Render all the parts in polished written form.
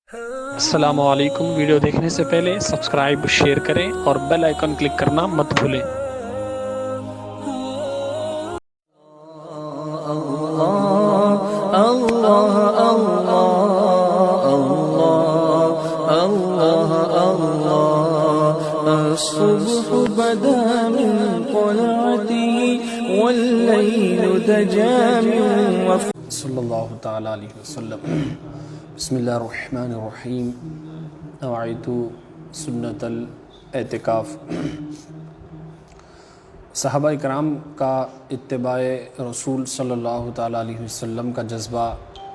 السلام علیکم۔ ویڈیو دیکھنے سے پہلے سبسکرائب شیئر کریں اور بیل آئیکن کلک کرنا مت بھولیں۔ الصبح بدا من طلعته والليل دجى من صلی اللہ تعالیٰ علیہ وسلم۔ بسم اللہ الرحمن الرحیم۔ نوعیت سنت الاعتکاف۔ صحابہ اکرام کا اتباع رسول صلی اللہ تعالیٰ علیہ وسلم کا جذبہ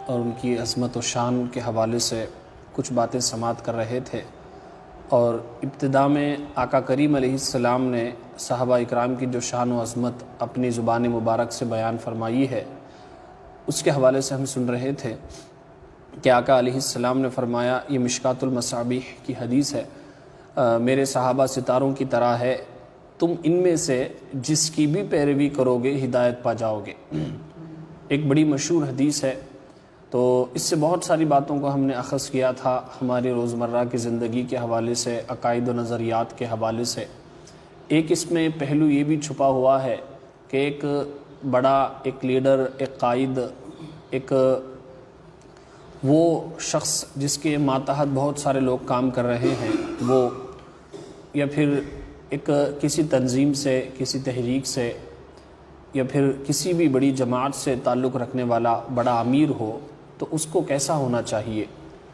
اور ان کی عظمت و شان کے حوالے سے کچھ باتیں سماعت کر رہے تھے، اور ابتدا میں آقا کریم علیہ السلام نے صحابہ اکرام کی جو شان و عظمت اپنی زبان مبارک سے بیان فرمائی ہے، اس کے حوالے سے ہم سن رہے تھے کہ آقا علیہ السلام نے فرمایا، یہ مشکات المصابیح کی حدیث ہے، میرے صحابہ ستاروں کی طرح ہے، تم ان میں سے جس کی بھی پیروی کرو گے ہدایت پا جاؤ گے۔ ایک بڑی مشہور حدیث ہے، تو اس سے بہت ساری باتوں کو ہم نے اخذ کیا تھا ہماری روزمرہ کی زندگی کے حوالے سے، عقائد و نظریات کے حوالے سے۔ ایک اس میں پہلو یہ بھی چھپا ہوا ہے کہ ایک بڑا، ایک لیڈر، ایک قائد، ایک وہ شخص جس کے ماتحت بہت سارے لوگ کام کر رہے ہیں، وہ یا پھر ایک کسی تنظیم سے، کسی تحریک سے، یا پھر کسی بھی بڑی جماعت سے تعلق رکھنے والا بڑا امیر ہو، تو اس کو کیسا ہونا چاہیے؟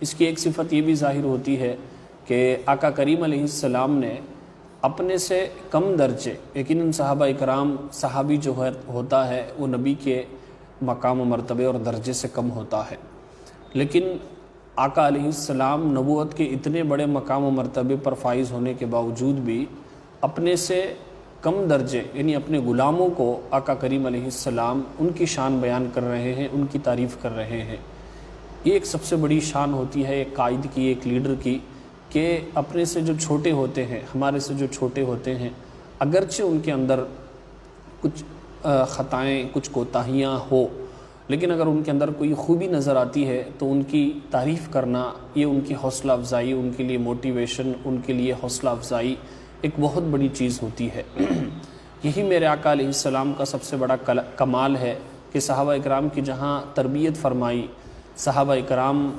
اس کی ایک صفت یہ بھی ظاہر ہوتی ہے کہ آقا کریم علیہ السلام نے اپنے سے کم درجے، یقیناً صحابہ اکرام، صحابی جو ہوتا ہے وہ نبی کے مقام و مرتبے اور درجے سے کم ہوتا ہے، لیکن آقا علیہ السلام نبوت کے اتنے بڑے مقام و مرتبے پر فائز ہونے کے باوجود بھی اپنے سے کم درجے، یعنی اپنے غلاموں کو آقا کریم علیہ السلام ان کی شان بیان کر رہے ہیں، ان کی تعریف کر رہے ہیں۔ یہ ایک سب سے بڑی شان ہوتی ہے ایک قائد کی، ایک لیڈر کی، کہ اپنے سے جو چھوٹے ہوتے ہیں، ہمارے سے جو چھوٹے ہوتے ہیں، اگرچہ ان کے اندر کچھ خطائیں، کچھ کوتاہیاں ہو، لیکن اگر ان کے اندر کوئی خوبی نظر آتی ہے تو ان کی تعریف کرنا، یہ ان کی حوصلہ افزائی، ان کے لیے موٹیویشن، ان کے لیے حوصلہ افزائی ایک بہت بڑی چیز ہوتی ہے۔ یہی میرے آقا علیہ السلام کا سب سے بڑا کمال ہے کہ صحابہ اکرام کی جہاں تربیت فرمائی، صحابہ اکرام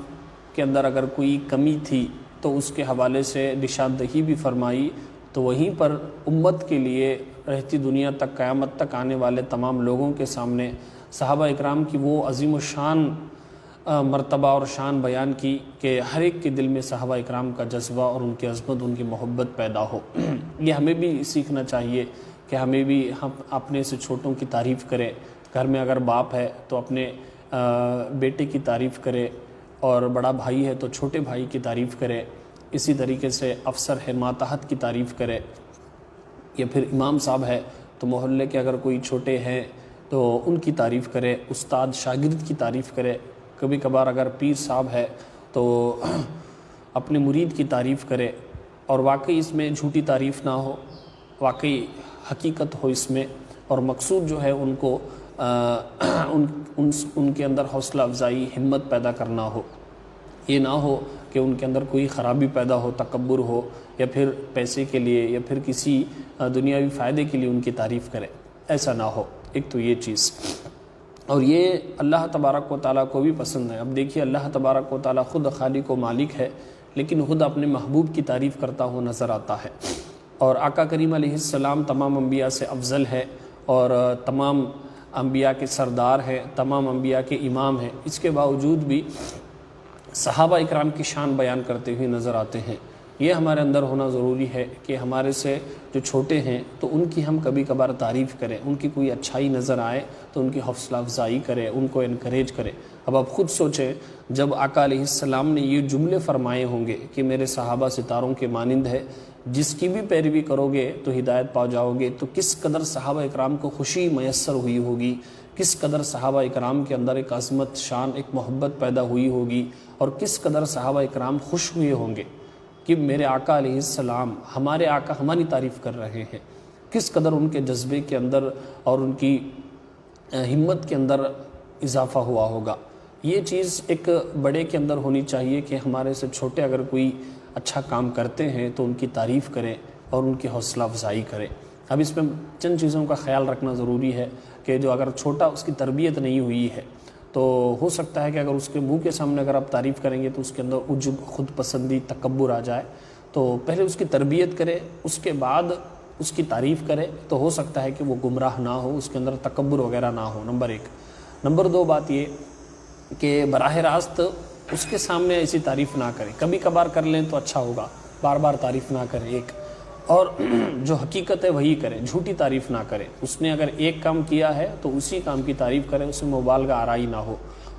کے اندر اگر کوئی کمی تھی تو اس کے حوالے سے نشاندہی بھی فرمائی، تو وہیں پر امت کے لیے رہتی دنیا تک، قیامت تک آنے والے تمام لوگوں کے سامنے صحابہ اکرام کی وہ عظیم الشان مرتبہ اور شان بیان کی کہ ہر ایک کے دل میں صحابہ اکرام کا جذبہ اور ان کی عظمت، ان کی محبت پیدا ہو۔ یہ ہمیں بھی سیکھنا چاہیے کہ ہمیں بھی ہم اپنے سے چھوٹوں کی تعریف کریں۔ گھر میں اگر باپ ہے تو اپنے بیٹے کی تعریف کرے، اور بڑا بھائی ہے تو چھوٹے بھائی کی تعریف کرے، اسی طریقے سے افسر ہے ماتحت کی تعریف کرے، یا پھر امام صاحب ہے تو محلے کے اگر کوئی چھوٹے ہیں تو ان کی تعریف کرے، استاد شاگرد کی تعریف کرے، کبھی کبھار اگر پیر صاحب ہے تو اپنے مرید کی تعریف کرے، اور واقعی اس میں جھوٹی تعریف نہ ہو، واقعی حقیقت ہو اس میں، اور مقصود جو ہے ان کو ان کے اندر حوصلہ افزائی، ہمت پیدا کرنا ہو۔ یہ نہ ہو کہ ان کے اندر کوئی خرابی پیدا ہو، تکبر ہو، یا پھر پیسے کے لیے یا پھر کسی دنیاوی فائدے کے لیے ان کی تعریف کرے، ایسا نہ ہو۔ ایک تو یہ چیز، اور یہ اللہ تبارک و تعالیٰ کو بھی پسند ہے۔ اب دیکھیے، اللہ تبارک و تعالیٰ خود خالق و مالک ہے، لیکن خود اپنے محبوب کی تعریف کرتا ہوا نظر آتا ہے، اور آقا کریم علیہ السلام تمام انبیاء سے افضل ہے، اور تمام انبیاء کے سردار ہیں، تمام انبیاء کے امام ہیں، اس کے باوجود بھی صحابہ اکرام کی شان بیان کرتے ہوئے نظر آتے ہیں۔ یہ ہمارے اندر ہونا ضروری ہے کہ ہمارے سے جو چھوٹے ہیں تو ان کی ہم کبھی کبھار تعریف کریں، ان کی کوئی اچھائی نظر آئے تو ان کی حوصلہ افزائی کریں، ان کو انکریج کریں۔ اب آپ خود سوچیں، جب آقا علیہ السلام نے یہ جملے فرمائے ہوں گے کہ میرے صحابہ ستاروں کے مانند ہے، جس کی بھی پیروی کرو گے تو ہدایت پا جاؤ گے، تو کس قدر صحابہ اکرام کو خوشی میسر ہوئی ہوگی، کس قدر صحابہ اکرام کے اندر ایک عظمت، شان، ایک محبت پیدا ہوئی ہوگی، اور کس قدر صحابہ اکرام خوش ہوئے ہوں گے کہ میرے آقا علیہ السلام، ہمارے آقا ہماری تعریف کر رہے ہیں۔ کس قدر ان کے جذبے کے اندر اور ان کی ہمت کے اندر اضافہ ہوا ہوگا۔ یہ چیز ایک بڑے کے اندر ہونی چاہیے کہ ہمارے سے چھوٹے اگر کوئی اچھا کام کرتے ہیں تو ان کی تعریف کریں اور ان کی حوصلہ افزائی کریں۔ اب اس میں چند چیزوں کا خیال رکھنا ضروری ہے کہ جو اگر چھوٹا اس کی تربیت نہیں ہوئی ہے تو ہو سکتا ہے کہ اگر اس کے منہ کے سامنے اگر آپ تعریف کریں گے تو اس کے اندر عجب، خود پسندی، تکبر آ جائے۔ تو پہلے اس کی تربیت کرے، اس کے بعد اس کی تعریف کرے، تو ہو سکتا ہے کہ وہ گمراہ نہ ہو، اس کے اندر تکبر وغیرہ نہ ہو، نمبر 1۔ نمبر 2 بات یہ کہ براہ راست اس کے سامنے ایسی تعریف نہ کریں، کبھی کبھار کر لیں تو اچھا ہوگا، بار بار تعریف نہ کریں ایک، اور جو حقیقت ہے وہی کریں، جھوٹی تعریف نہ کریں۔ اس نے اگر ایک کام کیا ہے تو اسی کام کی تعریف کریں، اس میں مبالغہ آرائی نہ ہو،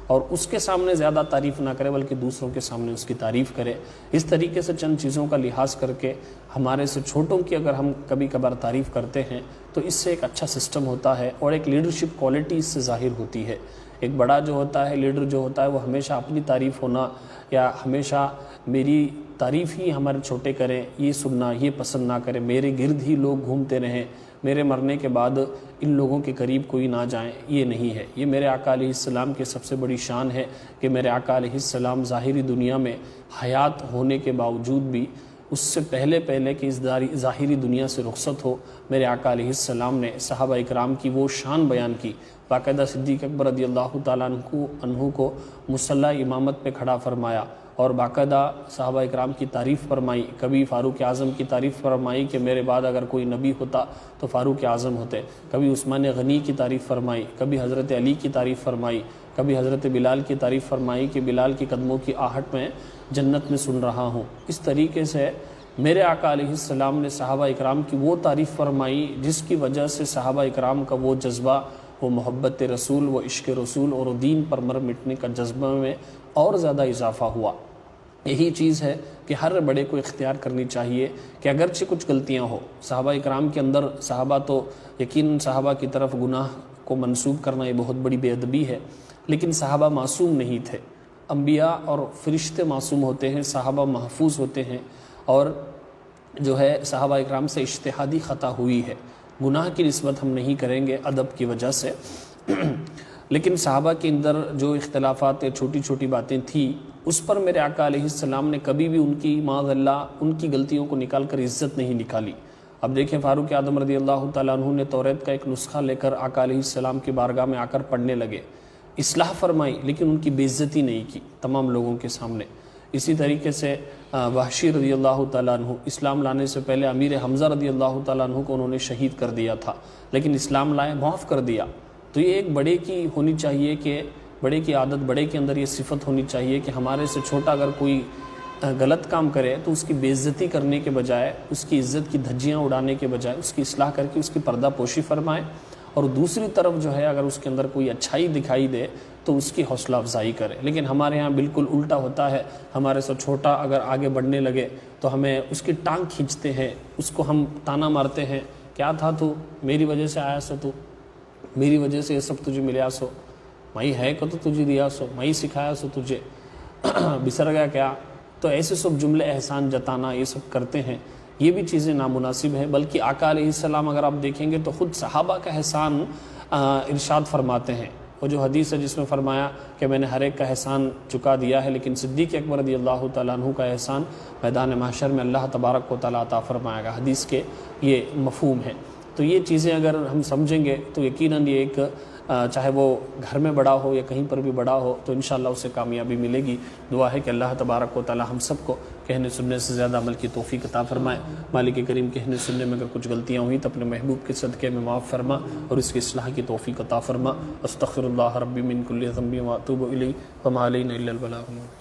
اور اس کے سامنے زیادہ تعریف نہ کرے بلکہ دوسروں کے سامنے اس کی تعریف کرے۔ اس طریقے سے چند چیزوں کا لحاظ کر کے ہمارے سے چھوٹوں کی اگر ہم کبھی کبھار تعریف کرتے ہیں تو اس سے ایک اچھا سسٹم ہوتا ہے اور ایک لیڈرشپ کوالٹی اس سے ظاہر ہوتی ہے۔ ایک بڑا جو ہوتا ہے، لیڈر جو ہوتا ہے، وہ ہمیشہ اپنی تعریف ہونا یا ہمیشہ میری تعریف ہی ہمارے چھوٹے کریں، یہ سننا، یہ پسند نہ کریں، میرے گرد ہی لوگ گھومتے رہیں، میرے مرنے کے بعد ان لوگوں کے قریب کوئی نہ جائیں، یہ نہیں ہے۔ یہ میرے آقا علیہ السلام کی سب سے بڑی شان ہے کہ میرے آقا علیہ السلام ظاہری دنیا میں حیات ہونے کے باوجود بھی اس سے پہلے کہ اس ظاہری دنیا سے رخصت ہو، میرے آقا علیہ السلام نے صحابہ اکرام کی وہ شان بیان کی۔ باقاعدہ صدیق اکبر رضی اللہ تعالیٰ عنہ کو مصلی امامت پہ کھڑا فرمایا اور باقاعدہ صحابہ اکرام کی تعریف فرمائی۔ کبھی فاروق اعظم کی تعریف فرمائی کہ میرے بعد اگر کوئی نبی ہوتا تو فاروق اعظم ہوتے۔ کبھی عثمان غنی کی تعریف فرمائی، کبھی حضرت علی کی تعریف فرمائی، کبھی حضرت بلال کی تعریف فرمائی کہ بلال کی قدموں کی آہٹ میں جنت میں سن رہا ہوں۔ اس طریقے سے میرے آقا علیہ السلام نے صحابہ اکرام کی وہ تعریف فرمائی جس کی وجہ سے صحابہ اکرام کا وہ جذبہ، وہ محبت رسول، وہ عشق رسول اور دین پر مر مٹنے کا جذبہ میں اور زیادہ اضافہ ہوا۔ یہی چیز ہے کہ ہر بڑے کو اختیار کرنی چاہیے کہ اگرچہ کچھ غلطیاں ہو، صحابہ اکرام کے اندر، صحابہ تو یقیناً صحابہ کی طرف گناہ کو منسوب کرنا یہ بہت بڑی بے ادبی ہے، لیکن صحابہ معصوم نہیں تھے۔ انبیاء اور فرشتے معصوم ہوتے ہیں، صحابہ محفوظ ہوتے ہیں، اور جو ہے صحابہ اکرام سے اجتہادی خطا ہوئی ہے، گناہ کی نسبت ہم نہیں کریں گے ادب کی وجہ سے، لیکن صحابہ کے اندر جو اختلافات، چھوٹی چھوٹی باتیں تھیں، اس پر میرے آقا علیہ السلام نے کبھی بھی ان کی معاذ اللہ ان کی غلطیوں کو نکال کر عزت نہیں نکالی۔ اب دیکھیں فاروق اعظم رضی اللہ تعالیٰ عنہ نے توریت کا ایک نسخہ لے کر آقا علیہ السلام کی بارگاہ میں آ کر پڑھنے لگے، اصلاح فرمائی لیکن ان کی بے عزتی نہیں کی تمام لوگوں کے سامنے۔ اسی طریقے سے وحشی رضی اللہ تعالیٰ عنہ، اسلام لانے سے پہلے امیر حمزہ رضی اللہ تعالیٰ عنہ کو انہوں نے شہید کر دیا تھا، لیکن اسلام لائے، معاف کر دیا۔ تو یہ ایک بڑے کی ہونی چاہیے کہ بڑے کی عادت، بڑے کے اندر یہ صفت ہونی چاہیے کہ ہمارے سے چھوٹا اگر کوئی غلط کام کرے تو اس کی بے عزتی کرنے کے بجائے، اس کی عزت کی دھجیاں اڑانے کے بجائے اس کی اصلاح کر کے اس کی پردہ پوشی فرمائے، اور دوسری طرف جو ہے اگر اس کے اندر کوئی اچھائی دکھائی دے تو اس کی حوصلہ افزائی کرے۔ لیکن ہمارے ہاں بالکل الٹا ہوتا ہے، ہمارے سے چھوٹا اگر آگے بڑھنے لگے تو ہمیں اس کی ٹانگ کھینچتے ہیں، اس کو ہم تانا مارتے ہیں، کیا تھا تو، میری وجہ سے آیا سو تو، میری وجہ سے یہ سب تجھے ملیا سو، میں ہے کو تو تجھے دیا سو، میں سکھایا سو تجھے، بسر گیا کیا؟ تو ایسے سب جملے احسان جتانا یہ سب کرتے ہیں، یہ بھی چیزیں نامناسب ہیں۔ بلکہ آقا علیہ السلام اگر آپ دیکھیں گے تو خود صحابہ کا احسان ارشاد فرماتے ہیں۔ وہ جو حدیث ہے جس میں فرمایا کہ میں نے ہر ایک کا احسان چکا دیا ہے، لیکن صدیق اکبر رضی اللہ تعالیٰ عنہ کا احسان میدان محشر میں اللہ تبارک و تعالیٰ عطا فرمائے گا، حدیث کے یہ مفہوم ہے۔ تو یہ چیزیں اگر ہم سمجھیں گے تو یقیناً یہ ایک چاہے وہ گھر میں بڑا ہو یا کہیں پر بھی بڑا ہو تو انشاءاللہ اسے کامیابی ملے گی۔ دعا ہے کہ اللہ تبارک و تعالی ہم سب کو کہنے سننے سے زیادہ عمل کی توفیق عطا فرمائے۔ مالک کریم کہنے سننے میں اگر کچھ غلطیاں ہوئیں تو اپنے محبوب کے صدقے میں معاف فرما اور اس کی اصلاح کی توفیق عطا فرما۔ استغفر اللہ ربی من کل ذنب واتوب الیہ وما علینا الا البلاغ۔